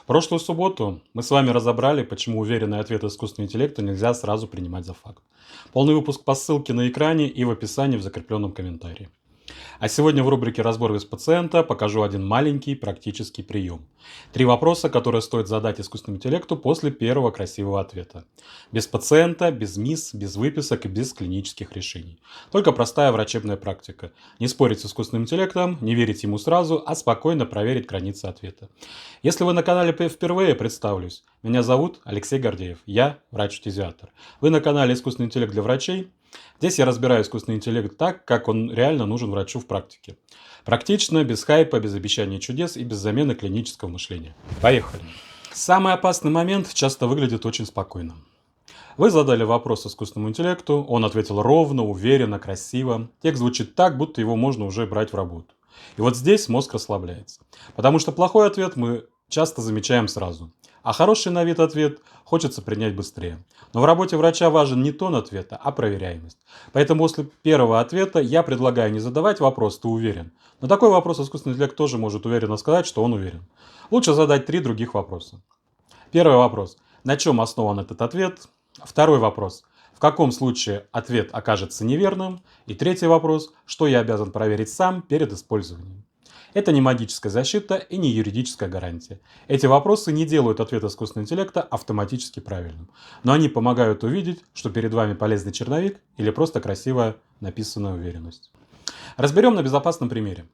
Прошлую субботу мы с вами разобрали, почему уверенный ответ искусственного интеллекта нельзя сразу принимать за факт. Полный выпуск по ссылке на экране и в описании в закрепленном комментарии. А сегодня в рубрике «Разбор без пациента» покажу один маленький практический прием. 3 вопроса, которые стоит задать искусственному интеллекту после первого красивого ответа. Без пациента, без МИС, без выписок и без клинических решений. Только простая врачебная практика. Не спорить с искусственным интеллектом, не верить ему сразу, а спокойно проверить границы ответа. Если вы на канале впервые, представлюсь. Меня зовут Алексей Гордеев. Я врач-фтизиатр. Вы на канале «Искусственный интеллект для врачей». Здесь я разбираю искусственный интеллект так, как он реально нужен врачу в практике. Практично, без хайпа, без обещаний чудес и без замены клинического мышления. Поехали. Самый опасный момент часто выглядит очень спокойно. Вы задали вопрос искусственному интеллекту, он ответил ровно, уверенно, красиво. Текст звучит так, будто его можно уже брать в работу. И вот здесь мозг расслабляется. Потому что плохой ответ мы часто замечаем сразу. А хороший на вид ответ хочется принять быстрее. Но в работе врача важен не тон ответа, а проверяемость. Поэтому после первого ответа я предлагаю не задавать вопрос «ты уверен?». На такой вопрос искусственный интеллект тоже может уверенно сказать, что он уверен. Лучше задать 3 других вопроса. Первый вопрос. На чем основан этот ответ? Второй вопрос. В каком случае ответ окажется неверным? И третий вопрос. Что я обязан проверить сам перед использованием? Это не магическая защита и не юридическая гарантия. Эти вопросы не делают ответ искусственного интеллекта автоматически правильным. Но они помогают увидеть, что перед вами полезный черновик или просто красиво написанная уверенность. Разберем на безопасном примере.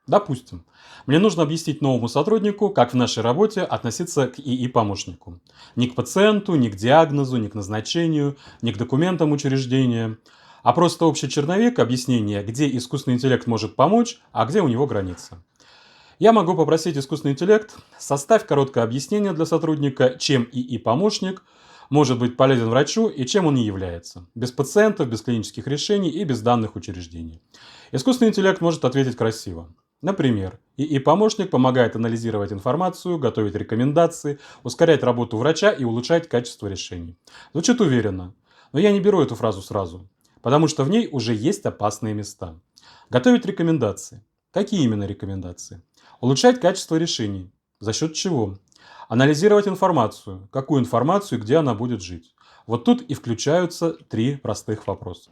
Допустим, мне нужно объяснить новому сотруднику, как в нашей работе относиться к ИИ-помощнику. Не к пациенту, не к диагнозу, не к назначению, не к документам учреждения, а просто общий черновик объяснения, где искусственный интеллект может помочь, а где у него границы. Я могу попросить искусственный интеллект составить короткое объяснение для сотрудника, чем ИИ-помощник может быть полезен врачу и чем он не является. Без пациентов, без клинических решений и без данных учреждений. Искусственный интеллект может ответить красиво. Например, ИИ-помощник помогает анализировать информацию, готовить рекомендации, ускорять работу врача и улучшать качество решений. Звучит уверенно, но я не беру эту фразу сразу, потому что в ней уже есть опасные места. Готовить рекомендации. Какие именно рекомендации? Улучшать качество решений. За счет чего? Анализировать информацию. Какую информацию и где она будет жить. Вот тут и включаются 3 простых вопроса.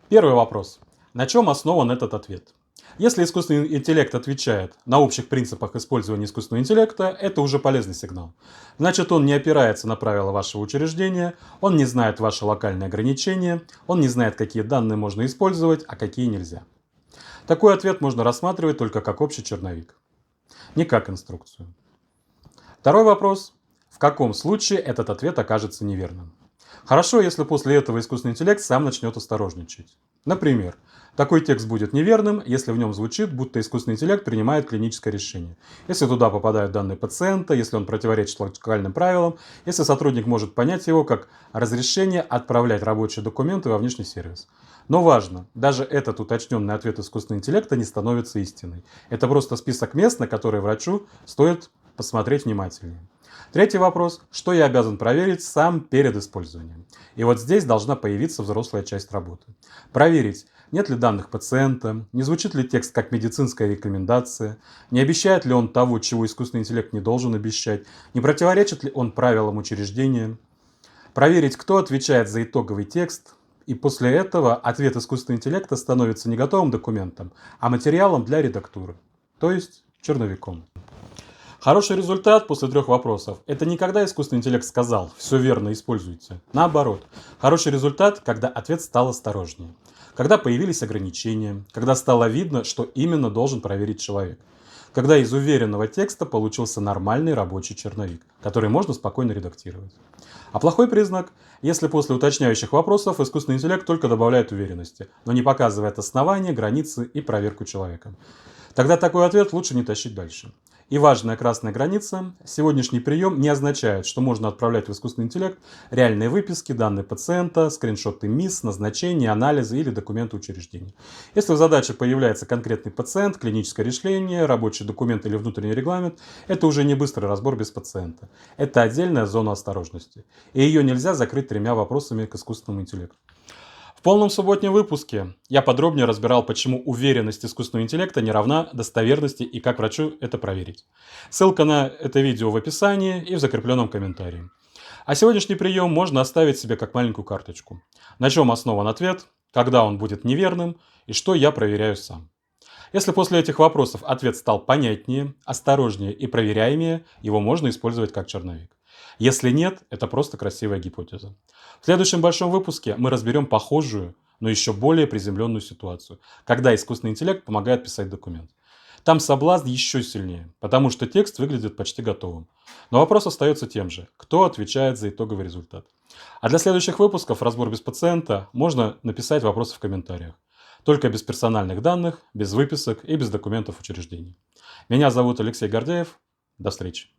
Первый вопрос. На чем основан этот ответ? Если искусственный интеллект отвечает на общих принципах использования искусственного интеллекта, это уже полезный сигнал. Значит, он не опирается на правила вашего учреждения, он не знает ваши локальные ограничения, он не знает, какие данные можно использовать, а какие нельзя. Такой ответ можно рассматривать только как общий черновик, не как инструкцию. Второй вопрос. В каком случае этот ответ окажется неверным? Хорошо, если после этого искусственный интеллект сам начнет осторожничать. Например, такой текст будет неверным, если в нем звучит, будто искусственный интеллект принимает клиническое решение. Если туда попадают данные пациента, если он противоречит локальным правилам, если сотрудник может понять его как разрешение отправлять рабочие документы во внешний сервис. Но важно, даже этот уточненный ответ искусственного интеллекта не становится истиной. Это просто список мест, на которые врачу стоит посмотреть внимательнее. Третий вопрос. Что я обязан проверить сам перед использованием? И вот здесь должна появиться взрослая часть работы. Проверить, нет ли данных пациента, не звучит ли текст как медицинская рекомендация, не обещает ли он того, чего искусственный интеллект не должен обещать, не противоречит ли он правилам учреждения. Проверить, кто отвечает за итоговый текст. И после этого ответ искусственного интеллекта становится не готовым документом, а материалом для редактуры, то есть черновиком. Хороший результат после 3 вопросов – это не когда искусственный интеллект сказал «все верно, используйте». Наоборот, хороший результат, когда ответ стал осторожнее, когда появились ограничения, когда стало видно, что именно должен проверить человек, когда из уверенного текста получился нормальный рабочий черновик, который можно спокойно редактировать. А плохой признак, если после уточняющих вопросов искусственный интеллект только добавляет уверенности, но не показывает основания, границы и проверку человека. Тогда такой ответ лучше не тащить дальше. И важная красная граница. Сегодняшний прием не означает, что можно отправлять в искусственный интеллект реальные выписки, данные пациента, скриншоты МИС, назначения, анализы или документы учреждения. Если в задаче появляется конкретный пациент, клиническое решение, рабочий документ или внутренний регламент, это уже не быстрый разбор без пациента. Это отдельная зона осторожности. И ее нельзя закрыть 3 вопросами к искусственному интеллекту. В полном субботнем выпуске я подробнее разбирал, почему уверенность искусственного интеллекта не равна достоверности и как врачу это проверить. Ссылка на это видео в описании и в закрепленном комментарии. А сегодняшний прием можно оставить себе как маленькую карточку. На чем основан ответ, когда он будет неверным и что я проверяю сам. Если после этих вопросов ответ стал понятнее, осторожнее и проверяемее, его можно использовать как черновик. Если нет, это просто красивая гипотеза. В следующем большом выпуске мы разберем похожую, но еще более приземленную ситуацию, когда искусственный интеллект помогает писать документ. Там соблазн еще сильнее, потому что текст выглядит почти готовым. Но вопрос остается тем же: кто отвечает за итоговый результат? А для следующих выпусков «Разбор без пациента» можно написать вопросы в комментариях. Только без персональных данных, без выписок и без документов учреждений. Меня зовут Алексей Гордеев. До встречи.